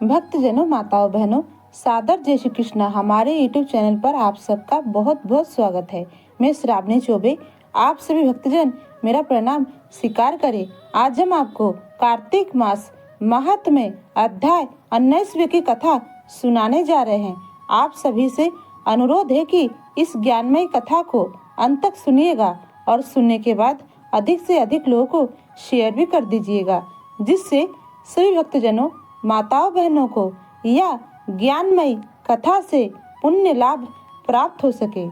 भक्तजनों, माताओं, बहनों, सादर जय श्री कृष्णा। हमारे YouTube चैनल पर आप सबका बहुत बहुत स्वागत है। मैं श्रावणी चौबे, आप सभी भक्तजन मेरा प्रणाम स्वीकार करें। आज हम आपको कार्तिक मास महात्म्य अध्याय 19वें की कथा सुनाने जा रहे हैं। आप सभी से अनुरोध है कि इस ज्ञानमय कथा को अंत तक सुनिएगा और सुनने के बाद अधिक से अधिक लोगों को शेयर भी कर दीजिएगा, जिससे सभी भक्तजनों, माताओं, बहनों को यह ज्ञानमयी कथा से पुण्य लाभ प्राप्त हो सके।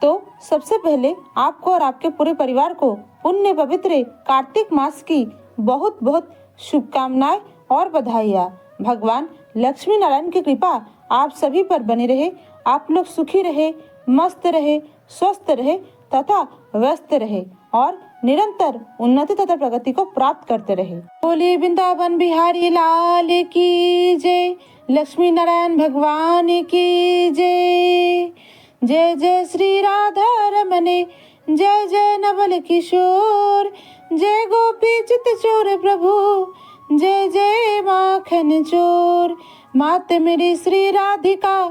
तो सबसे पहले आपको और आपके पूरे परिवार को पुण्य पवित्र कार्तिक मास की बहुत बहुत शुभकामनाएं और बधाइयाँ। भगवान लक्ष्मी नारायण की कृपा आप सभी पर बनी रहे। आप लोग सुखी रहे, मस्त रहे, स्वस्थ रहे तथा व्यस्त रहे और निरंतर उन्नति तथा प्रगति को प्राप्त करते रहे। बोलिए वृंदावन बिहारी लाल की जय, लक्ष्मी नारायण भगवान की जय। जय जय श्री राधा रमने, जय जय नवल किशोर, जय गोपी चित चोर प्रभु, जय जय माखन चोर। मात मेरी श्री राधिका,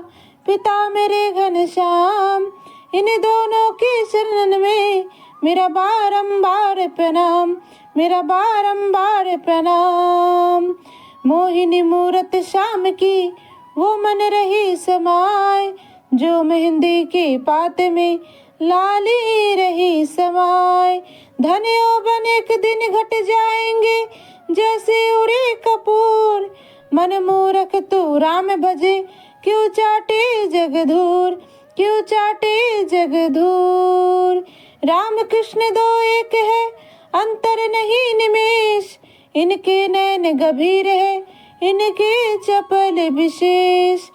पिता मेरे घनश्याम, इन दोनों के शरण में मेरा बारंबार प्रणाम, मेरा बारंबार प्रणाम। मोहिनी मूरत श्याम की वो मन रही समाए, जो मेहंदी के पात में लाली रही समाए। धन्यो बन एक दिन घट जाएंगे जैसे उड़े कपूर, मन मूरख तू राम भजे, क्यों चाटे जग धूर, क्यों चाटे जग धूर। राम कृष्ण दो एक है, अंतर नहीं निमेष, इनके नैन गंभीर है, इनके चपल विशेष,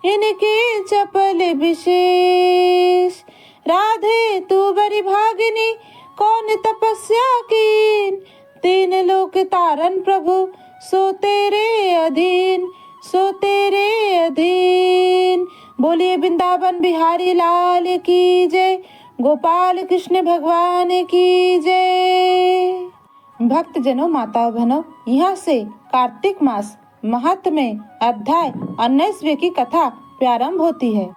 इनके चपल विशेष। राधे तू बड़ी भागिनी, कौन तपस्या कीन, तीन लोक तारन प्रभु, सो तेरे अधीन, सो तेरे अधीन। बोलिए वृंदावन बिहारी लाल की जय, गोपाल कृष्ण भगवान की जय। भक्तजनों, माताओं, बहनों, यहाँ से कार्तिक मास महात्म्य अध्याय 19वें की कथा प्रारंभ होती है।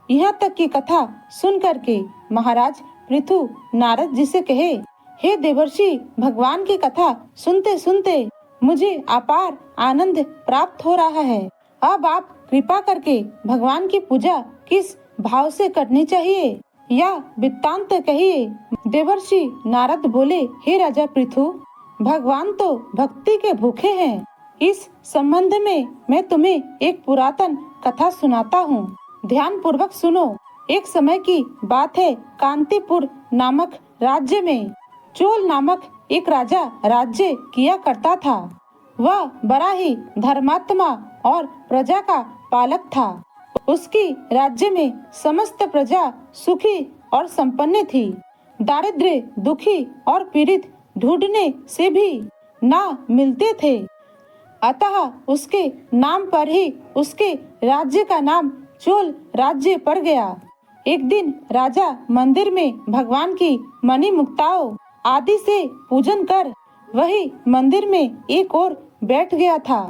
यहाँ तक की कथा सुन करके महाराज पृथु नारद जी से कहे, हे देवर्षि, भगवान की कथा सुनते सुनते मुझे अपार आनंद प्राप्त हो रहा है। अब आप कृपा करके भगवान की पूजा किस भाव से करनी चाहिए, या वृत्तांत कहिए। देवर्षि नारद बोले, हे राजा पृथु, भगवान तो भक्ति के भूखे हैं। इस संबंध में मैं तुम्हें एक पुरातन कथा सुनाता हूँ, ध्यान पूर्वक सुनो। एक समय की बात है, कांतिपुर नामक राज्य में चोल नामक एक राजा राज्य किया करता था। वह बड़ा ही धर्मात्मा और प्रजा का पालक था। उसकी राज्य में समस्त प्रजा सुखी और संपन्न थी। दारिद्र्य, दुखी और पीड़ित ढूंढने से भी ना मिलते थे। अतः उसके नाम पर ही उसके राज्य का नाम चोल राज्य पड़ गया। एक दिन राजा मंदिर में भगवान की मणि मुक्ताओं आदि से पूजन कर वही मंदिर में एक ओर बैठ गया था।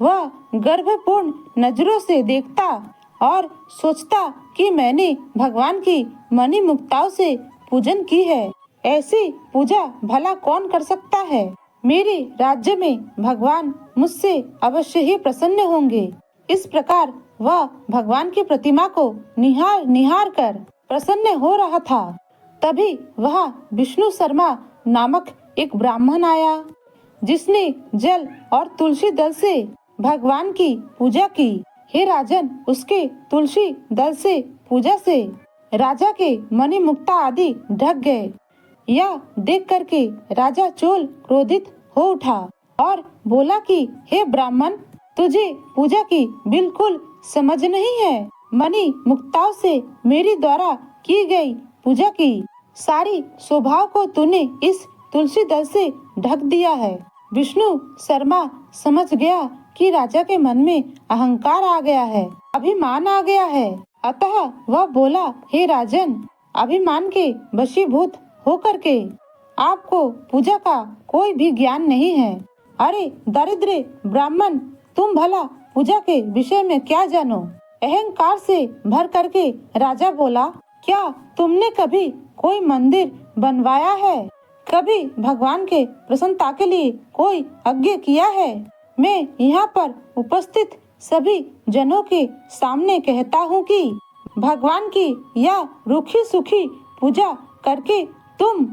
वह गर्वपूर्ण नजरों से देखता और सोचता कि मैंने भगवान की मणि मुक्ताओं से पूजन की है, ऐसी पूजा भला कौन कर सकता है। मेरे राज्य में भगवान मुझसे अवश्य ही प्रसन्न होंगे। इस प्रकार वह भगवान की प्रतिमा को निहार निहार कर प्रसन्न हो रहा था। तभी वह विष्णु शर्मा नामक एक ब्राह्मण आया, जिसने जल और तुलसी दल से भगवान की पूजा की। हे राजन, उसके तुलसी दल से पूजा से राजा के मणि मुक्ता आदि ढक गए। यह देख करके राजा चोल क्रोधित हो उठा और बोला कि हे ब्राह्मण, तुझे पूजा की बिल्कुल समझ नहीं है। मणि मुक्ताओं से मेरी द्वारा की गई पूजा की सारी स्वभाव को तूने इस तुलसी दल से ढक दिया है। विष्णु शर्मा समझ गया कि राजा के मन में अहंकार आ गया है, अभिमान आ गया है। अतः वह बोला, हे राजन, अभिमान के वशीभूत होकर के आपको पूजा का कोई भी ज्ञान नहीं है। अरे दरिद्र ब्राह्मण, तुम भला पूजा के विषय में क्या जानो? अहंकार से भर करके राजा बोला, क्या तुमने कभी कोई मंदिर बनवाया है? कभी भगवान के प्रसन्नता के लिए कोई यज्ञ किया है? मैं यहाँ पर उपस्थित सभी जनों के सामने कहता हूँ कि भगवान की यह रूखी सूखी पूजा करके तुम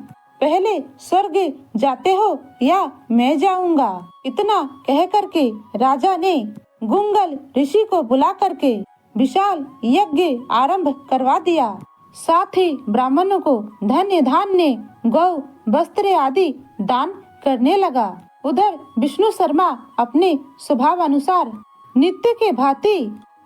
पहले स्वर्ग जाते हो या मैं जाऊंगा। इतना कह करके राजा ने गुंगल ऋषि को बुला करके विशाल यज्ञ आरंभ करवा दिया। साथ ही ब्राह्मणों को धन्य धान्य गौ वस्त्र आदि दान करने लगा। उधर विष्णु शर्मा अपने स्वभाव अनुसार नित्य के भांति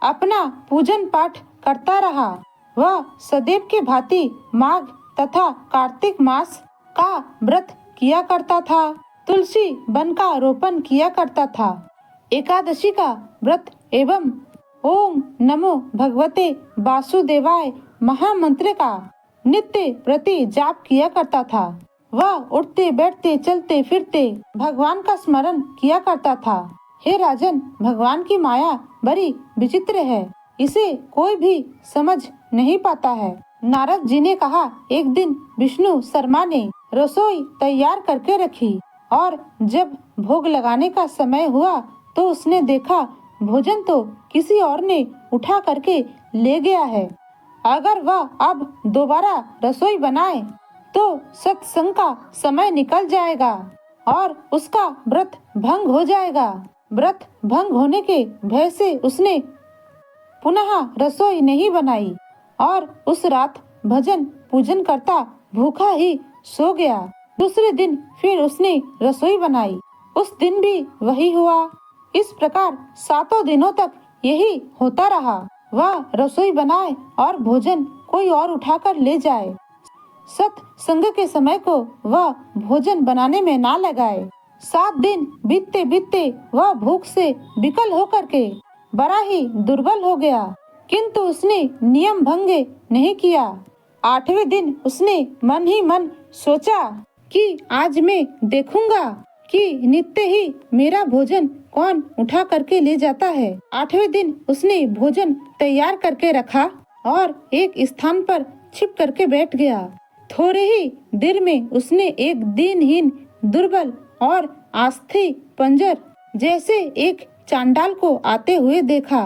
अपना पूजन पाठ करता रहा। वह सदैव के भांति माघ तथा कार्तिक मास का व्रत किया करता था। तुलसी वन का रोपण किया करता था। एकादशी का व्रत एवं ओम नमो भगवते वासुदेवाय महामंत्र का नित्य प्रति जाप किया करता था। वह उठते बैठते चलते फिरते भगवान का स्मरण किया करता था। हे राजन, भगवान की माया बड़ी विचित्र है, इसे कोई भी समझ नहीं पाता है। नारद जी ने कहा, एक दिन विष्णु शर्मा ने रसोई तैयार करके रखी और जब भोग लगाने का समय हुआ तो उसने देखा भोजन तो किसी और ने उठा करके ले गया है। अगर वह अब दोबारा रसोई बनाए तो सत्संग का समय निकल जाएगा और उसका व्रत भंग हो जाएगा। व्रत भंग होने के भय से उसने पुनः रसोई नहीं बनाई और उस रात भजन पूजन करता भूखा ही सो गया। दूसरे दिन फिर उसने रसोई बनाई, उस दिन भी वही हुआ। इस प्रकार 7 दिनों तक यही होता रहा। वह रसोई बनाए और भोजन कोई और उठाकर ले जाए। सत्संग के समय को वह भोजन बनाने में ना लगाए। 7 दिन बीतते बीतते वह भूख से विकल होकर के बड़ा ही दुर्बल हो गया, किंतु उसने नियम भंग नहीं किया। 8वें दिन उसने मन ही मन सोचा कि आज मैं देखूंगा कि नित्य ही मेरा भोजन कौन उठा करके ले जाता है। 8वें दिन उसने भोजन तैयार करके रखा और एक स्थान पर छिप करके बैठ गया। थोड़े ही देर में उसने एक दीनहीन, दुर्बल और आस्थी पंजर जैसे एक चांडाल को आते हुए देखा।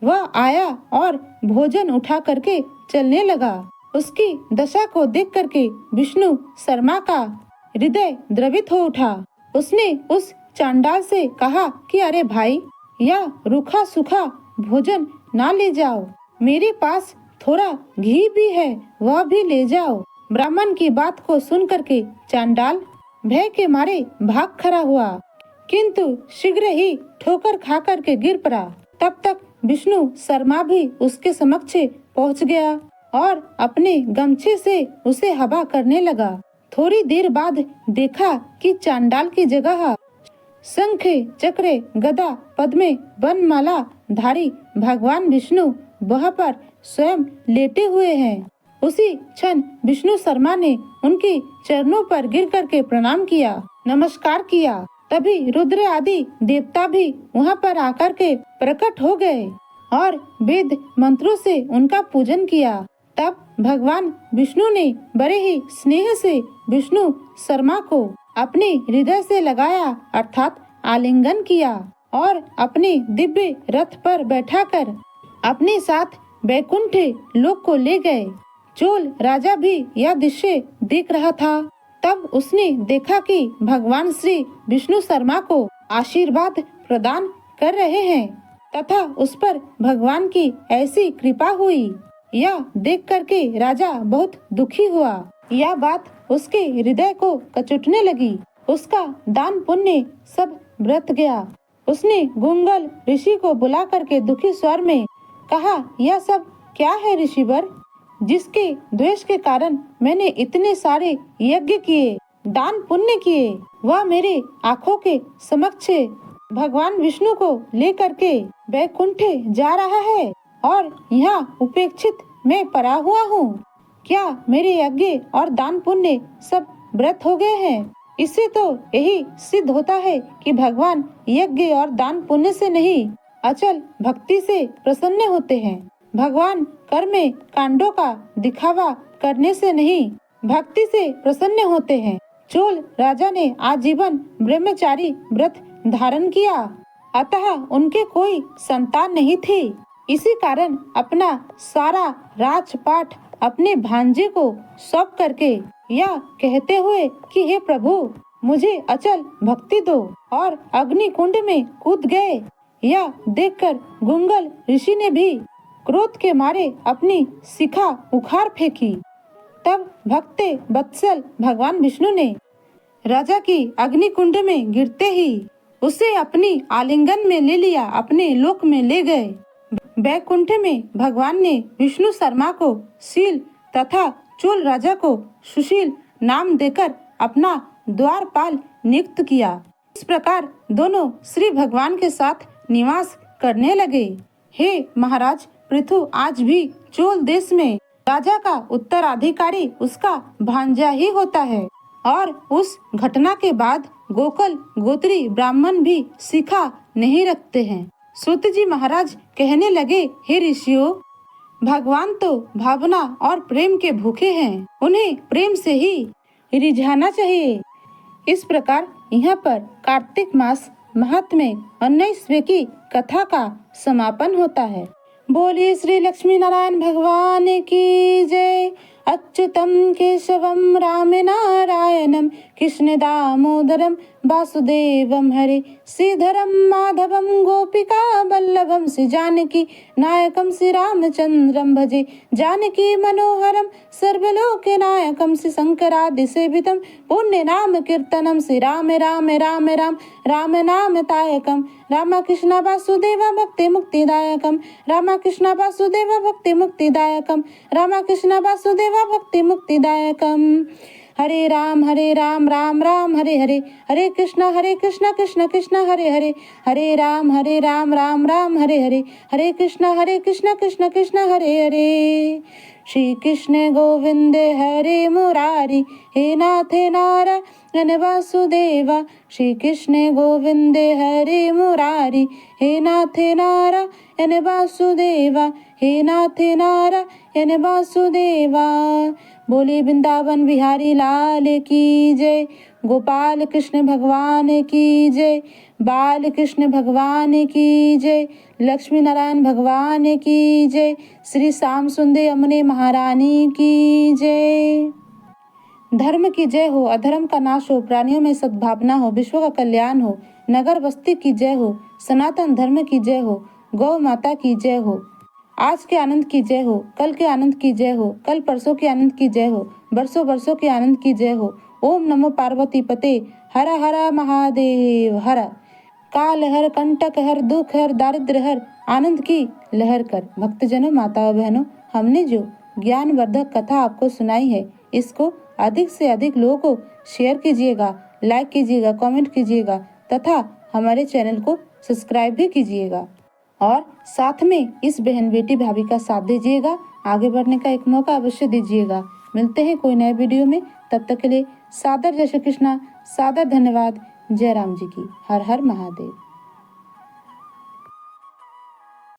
वह आया और भोजन उठा करके चलने लगा। उसकी दशा को देख करके विष्णु शर्मा का हृदय द्रवित हो उठा। उसने उस चांडाल से कहा कि अरे भाई, यह रूखा सूखा भोजन ना ले जाओ, मेरे पास थोड़ा घी भी है, वह भी ले जाओ। ब्राह्मण की बात को सुन करके चांडाल भय के मारे भाग खड़ा हुआ, किंतु शीघ्र ही ठोकर खा करके गिर पड़ा। तब तक विष्णु शर्मा भी उसके समक्ष पहुंच गया और अपने गमछे से उसे हवा करने लगा। थोड़ी देर बाद देखा कि चांडाल की जगह शंख, चक्र, गदा, पद्मे, वनमाला धारी भगवान विष्णु वहाँ पर स्वयं लेटे हुए हैं। उसी क्षण विष्णु शर्मा ने उनके चरणों पर गिर करके प्रणाम किया, नमस्कार किया। तभी रुद्र आदि देवता भी वहाँ पर आकर के प्रकट हो गए और वेद मंत्रों से उनका पूजन किया। तब भगवान विष्णु ने बड़े ही स्नेह से विष्णु शर्मा को अपने हृदय से लगाया, अर्थात आलिंगन किया और अपने दिव्य रथ पर बैठाकर अपने साथ वैकुंठ लोक को ले गए। चोल राजा भी यह दृश्य देख रहा था। तब उसने देखा कि भगवान श्री विष्णु शर्मा को आशीर्वाद प्रदान कर रहे हैं तथा उस पर भगवान की ऐसी कृपा हुई। यह देख करके राजा बहुत दुखी हुआ। यह बात उसके हृदय को कचुटने लगी। उसका दान पुण्य सब व्रत गया। उसने गुंगल ऋषि को बुला करके दुखी स्वर में कहा, यह सब क्या है ऋषिवर, जिसके द्वेष के कारण मैंने इतने सारे यज्ञ किए, दान पुण्य किए, वह मेरे आँखों के समक्ष भगवान विष्णु को लेकर के वैकुंठ जा रहा है और यहाँ उपेक्षित मैं पड़ा हुआ हूँ। क्या मेरे यज्ञ और दान पुण्य सब व्रत हो गए हैं? इससे तो यही सिद्ध होता है कि भगवान यज्ञ और दान पुण्य से नहीं, अचल भक्ति से प्रसन्न होते हैं। भगवान कर्म कांडों का दिखावा करने से नहीं, भक्ति से प्रसन्न होते हैं। चोल राजा ने आजीवन ब्रह्मचारी व्रत धारण किया, अतः उनके कोई संतान नहीं थी। इसी कारण अपना सारा राजपाट अपने भांजे को सौंप करके यह कहते हुए कि हे प्रभु, मुझे अचल भक्ति दो, और अग्नि कुंड में कूद गए। यह देखकर गुंगल ऋषि ने भी क्रोध के मारे अपनी शिखा उखाड़ फेंकी। तब भक्त वत्सल भगवान विष्णु ने राजा की अग्नि कुंड में गिरते ही उसे अपनी आलिंगन में ले लिया, अपने लोक में ले गए। बैकुंठ में भगवान ने विष्णु शर्मा को शील तथा चोल राजा को सुशील नाम देकर अपना द्वारपाल नियुक्त किया। इस प्रकार दोनों श्री भगवान के साथ निवास करने लगे। हे महाराज पृथु, आज भी चोल देश में राजा का उत्तराधिकारी उसका भांजा ही होता है, और उस घटना के बाद गोकुल गोत्री ब्राह्मण भी शिखा नहीं रखते हैं। सूत जी महाराज कहने लगे, हे ऋषियों, भगवान तो भावना और प्रेम के भूखे हैं, उन्हें प्रेम से ही रिझाना चाहिए। इस प्रकार यहाँ पर कार्तिक मास महात्म्य 19वें की कथा का समापन होता है। बोलिए श्री लक्ष्मी नारायण भगवान की जय। अच्युतम केशवम राम नारायणम कृष्ण दामोदरम वासुदेवम हरे श्रीधरम माधवम गोपिका वल्लभम श्री जानकी नायकम श्री रामचंद्रम भजे जानकी मनोहरम सर्वलोके नायकम श्री शंकरादि सेवितम पुण्य नाम कीर्तनम श्री राम राम राम राम राम नाम तायकम रामकृष्ण वासुदेव भक्ति मुक्तिदायकम रामकृष्ण वासुदेव भक्ति मुक्तिदायकम रामकृष्ण वासुदेव भक्ति मुक्तिदायकम। हरे राम राम राम हरे हरे, हरे कृष्ण कृष्ण कृष्ण हरे हरे, हरे राम राम राम हरे हरे, हरे कृष्ण कृष्ण कृष्ण हरे हरे। श्री कृष्ण गोविंद हरे मुरारी, हे नाथ नारायण वासुदेवा। श्री कृष्ण गोविंद हरे मुरारी, हे नाथ नारायण वासुदेवा, हे नाथ नारायण वासुदेवा। बोले वृंदावन बिहारी लाल की जय। गोपाल कृष्ण भगवान की जय। बाल कृष्ण भगवान की जय। लक्ष्मी नारायण भगवान की जय। श्री श्याम सुंदर यमुने महारानी की जय। धर्म की जय हो, अधर्म का नाश हो, प्राणियों में सद्भावना हो, विश्व का कल्याण हो, नगर बस्ती की जय हो, सनातन धर्म की जय हो, गौ माता की जय हो। आज के आनंद की जय हो, कल के आनंद की जय हो, कल परसों के आनंद की जय हो, बरसों बरसों के आनंद की जय हो। ओम नमो पार्वती पते, हर हर महादेव हर। काल हर, कंटक हर, दुख हर, दारिद्र हर, आनंद की लहर कर। भक्तजनों, माताओं बहनों, हमने जो ज्ञानवर्धक कथा आपको सुनाई है, इसको अधिक से अधिक लोगों को शेयर कीजिएगा, लाइक कीजिएगा, कमेंट कीजिएगा तथा हमारे चैनल को सब्सक्राइब भी कीजिएगा, और साथ में इस बहन बेटी भाभी का साथ दीजिएगा। आगे बढ़ने का एक मौका अवश्य दीजिएगा। मिलते हैं कोई नए वीडियो में, तब तक के लिए सादर जय श्री कृष्णा, सादर धन्यवाद। जय राम जी की। हर हर महादेव।